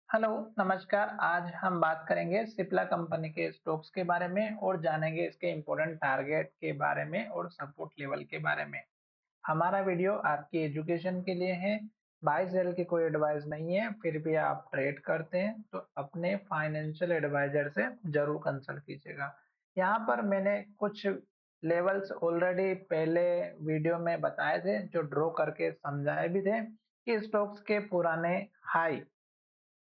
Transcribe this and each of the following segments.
Hello, नमस्कार। आज हम बात करेंगे सिप्ला कंपनी के स्टॉक्स के बारे में और जानेंगे इसके इम्पोर्टेंट टारगेट के बारे में और सपोर्ट लेवल के बारे में। हमारा वीडियो आपकी एजुकेशन के लिए है, बाय सेल की कोई एडवाइस नहीं है। फिर भी आप ट्रेड करते हैं तो अपने फाइनेंशियल एडवाइजर से जरूर कंसल्ट कीजिएगा। यहाँ पर मैंने कुछ लेवल्स ऑलरेडी पहले वीडियो में बताए थे, जो ड्रॉ करके समझाए भी थे कि स्टॉक्स के पुराने हाई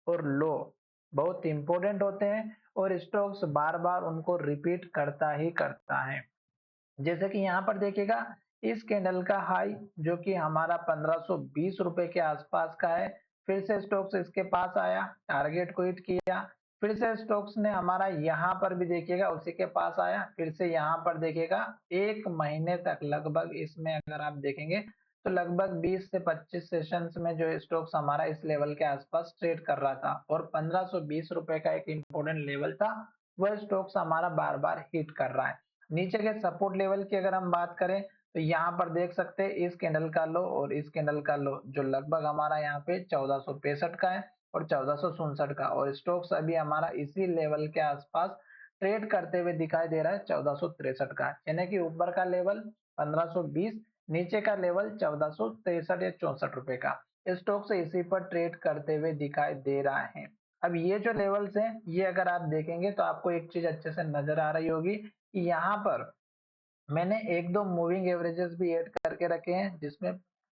और लो बहुत इंपॉर्टेंट होते हैं और स्टॉक्स बार बार उनको रिपीट करता ही करता है। जैसे कि यहाँ पर देखिएगा, इस कैंडल का हाई जो कि हमारा 1520 रुपए के आसपास का है, फिर से स्टॉक्स इसके पास आया, टारगेट को हिट किया। फिर से स्टॉक्स ने हमारा यहाँ पर भी देखिएगा उसी के पास आया, फिर से यहाँ पर देखिएगा। एक महीने तक लगभग इसमें अगर आप देखेंगे तो लगभग 20 से 25 सेशंस में जो स्टॉक्स हमारा इस लेवल के आसपास ट्रेड कर रहा था और 1520 रुपए का एक इंपॉर्टेंट लेवल था, वह स्टॉक्स हमारा बार बार हिट कर रहा है। नीचे के सपोर्ट लेवल की अगर हम बात करें तो यहाँ पर देख सकते हैं इस कैंडल का लो और इस कैंडल का लो जो लगभग हमारा यहाँ पे 1465 का है और 1467 का, और स्टॉक्स अभी हमारा इसी लेवल के आसपास ट्रेड करते हुए दिखाई दे रहा है 1463 का, यानी कि ऊपर का लेवल 1520, नीचे का लेवल 1463 या 64 रुपए का। स्टॉक्स इसी पर ट्रेड करते हुए दिखाई दे रहा है। अब ये जो लेवल्स हैं, ये अगर आप देखेंगे तो आपको एक चीज अच्छे से नजर आ रही होगी कि यहाँ पर मैंने एक दो मूविंग एवरेजेस भी ऐड करके रखे हैं, जिसमें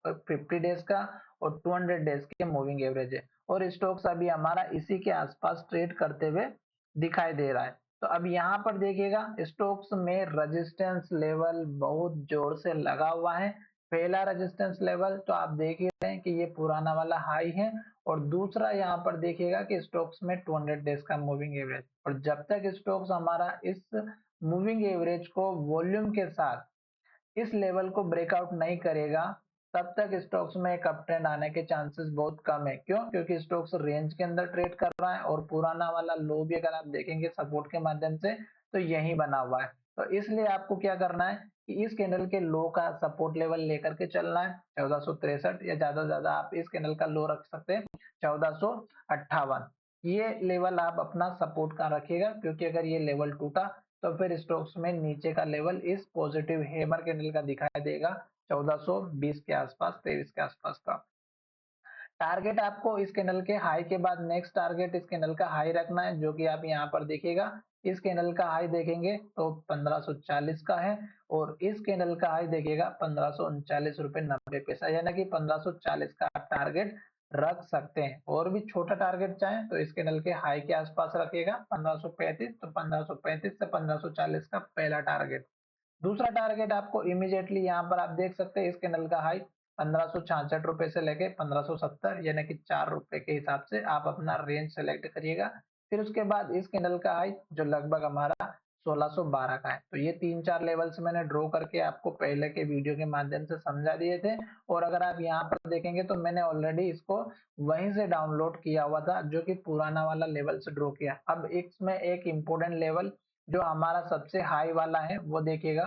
50 डेज का और 200 डेज के मूविंग एवरेज है, और स्टॉक्स अभी हमारा इसी के आसपास ट्रेड करते हुए दिखाई दे रहा है। तो अब यहाँ पर देखिएगा स्टॉक्स में रेजिस्टेंस लेवल बहुत जोर से लगा हुआ है। पहला रेजिस्टेंस लेवल तो आप देख ही रहे हैं कि ये पुराना वाला हाई है, और दूसरा यहाँ पर देखिएगा कि स्टॉक्स में 200 डेज का मूविंग एवरेज, और जब तक स्टॉक्स हमारा इस मूविंग एवरेज को वॉल्यूम के साथ इस लेवल को ब्रेकआउट नहीं करेगा, तब तक स्टॉक्स में एक अप ट्रेंड आने के चांसेस बहुत कम है। क्यों? क्योंकि स्टॉक्स रेंज के अंदर ट्रेड कर रहा है और पुराना वाला लो भी अगर आप देखेंगे सपोर्ट के माध्यम से तो यही बना हुआ है। तो इसलिए आपको क्या करना है कि इस कैंडल के लो का सपोर्ट लेवल लेकर के चलना है 1463, या ज्यादा से ज्यादा आप इस कैंडल का लो रख सकते हैं 1458। ये लेवल आप अपना सपोर्ट का रखिएगा, क्योंकि अगर ये लेवल टूटा तो फिर स्टॉक्स में नीचे का लेवल इस पॉजिटिव हैमर कैंडल का दिखाई देगा 1420 के आसपास, 23 के आसपास का। टारगेट आपको इस कैंडल के हाई के बाद नेक्स्ट टारगेट इस कैंडल का हाई रखना है, जो कि आप यहाँ पर देखिएगा। इस कैंडल का हाई देखेंगे तो 1540 का है, और इस कैंडल का हाई देखिएगा 1539 रुपए 90 पैसा, यानी कि 1540 का आप टारगेट रख सकते हैं। और भी छोटा टारगेट चाहें तो इस कैंडल के हाई के आसपास रखिएगा 1535, तो 1535 से 1540 का पहला टारगेट। दूसरा टारगेट आपको इमीडिएटली यहाँ पर आप देख सकते हैं इस कैंडल का हाई 1566 रुपए से लेके 1570, यानी कि 4 रुपए के हिसाब से आप अपना रेंज सेलेक्ट करिएगा। फिर उसके बाद इस कैंडल का हाई जो लगभग हमारा 1612 का है। तो ये तीन चार लेवल्स मैंने ड्रॉ करके आपको पहले के वीडियो के माध्यम से समझा दिए थे, और अगर आप यहाँ पर देखेंगे तो मैंने ऑलरेडी इसको वहीं से डाउनलोड किया हुआ था, जो कि पुराना वाला लेवल से ड्रॉ किया। अब इसमें एक इंपॉर्टेंट लेवल जो हमारा सबसे हाई वाला है वो देखिएगा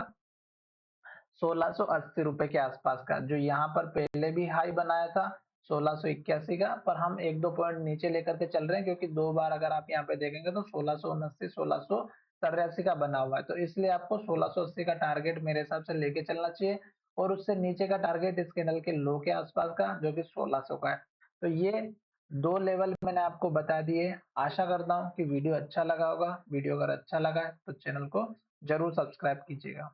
1680 रुपए के आसपास का, जो यहाँ पर पहले भी हाई बनाया था 1681 का, पर हम एक दो पॉइंट नीचे लेकर के चल रहे हैं, क्योंकि दो बार अगर आप यहाँ पे देखेंगे तो 1679 1683 का बना हुआ है। तो इसलिए आपको 1680 का टारगेट मेरे हिसाब से लेके चलना चाहिए, और उससे नीचे का टारगेट इस कैंडल के लो के आसपास का जो कि 1600 का है। तो ये दो लेवल मैंने आपको बता दिए। आशा करता हूँ कि वीडियो अच्छा लगा होगा। वीडियो अगर अच्छा लगा है तो चैनल को जरूर सब्सक्राइब कीजिएगा।